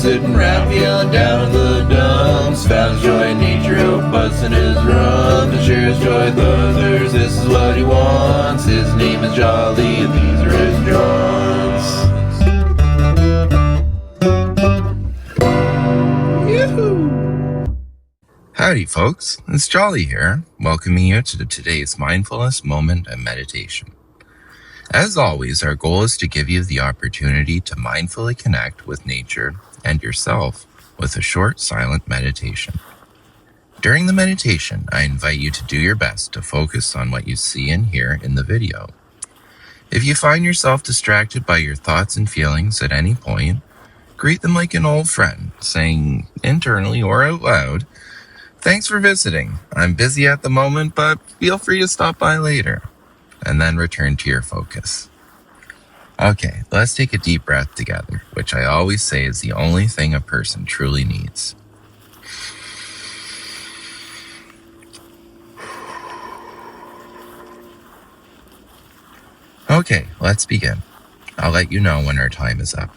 sitting round feeling down in the dumps. Found his joy in nature, out busting his rum to share his joy with others. This is what he wants. His name is Jolly, and these are his jaunts. Howdy folks, it's Jolly here, welcoming you to today's Mindfulness Moment and Meditation. As always, our goal is to give you the opportunity to mindfully connect with nature and yourself with a short, silent meditation. During the meditation, I invite you to do your best to focus on what you see and hear in the video. If you find yourself distracted by your thoughts and feelings at any point, greet them like an old friend, saying internally or out loud, "Thanks for visiting. I'm busy at the moment, but feel free to stop by later," and then return to your focus. Okay, let's take a deep breath together, which I always say is the only thing a person truly needs. Okay, let's begin. I'll let you know when our time is up.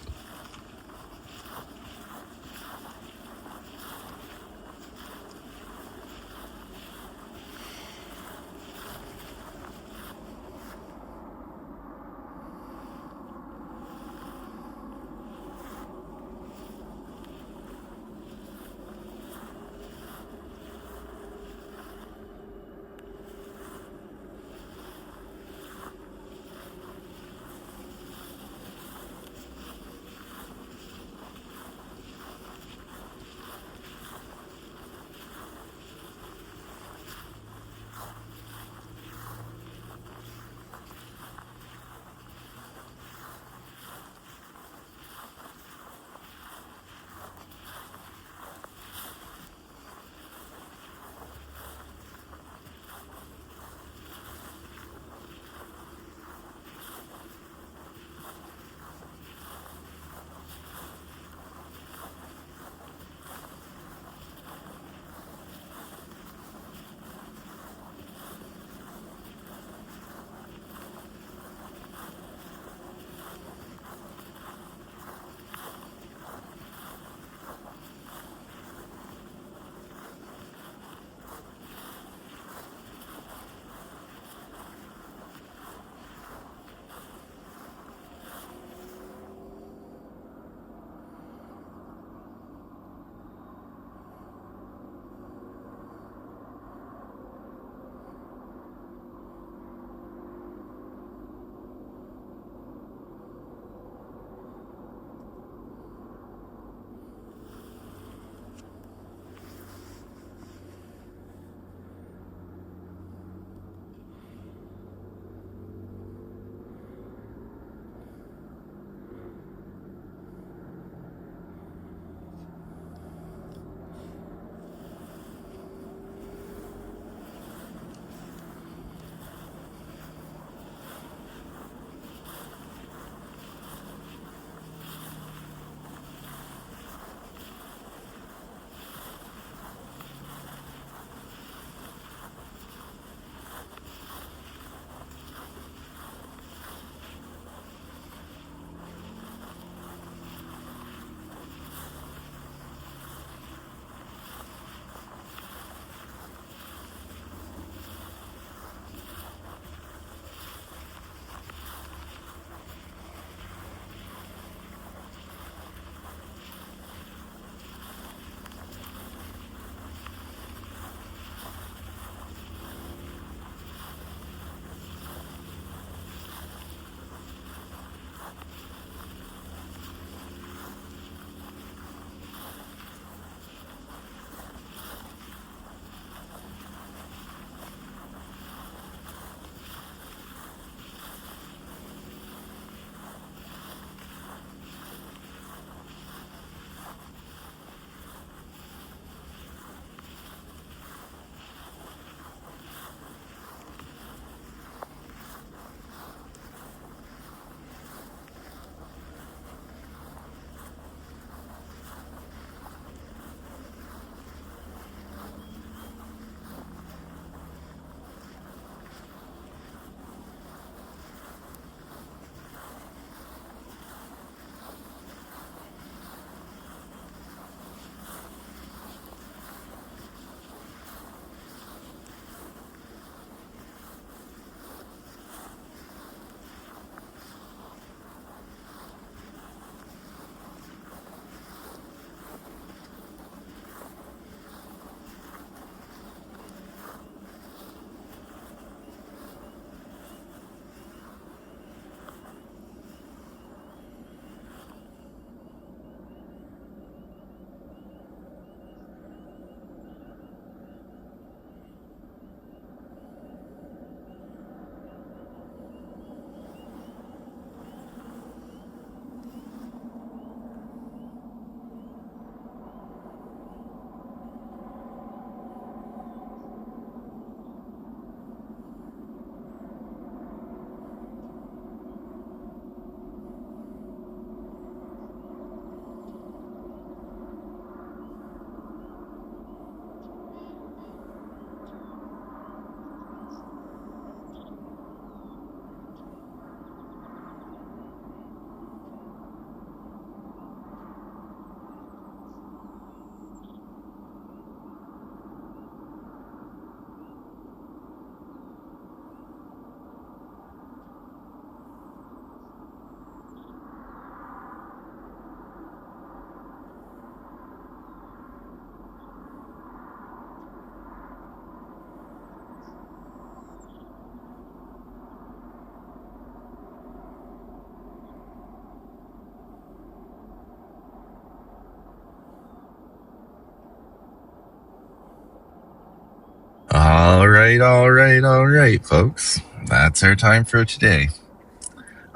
right, folks. That's our time for today.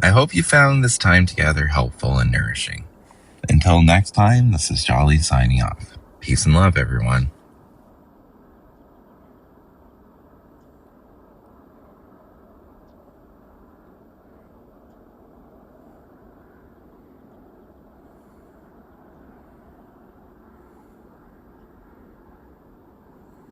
I hope you found this time together helpful and nourishing. Until next time, this is Jolly signing off. Peace and love, everyone.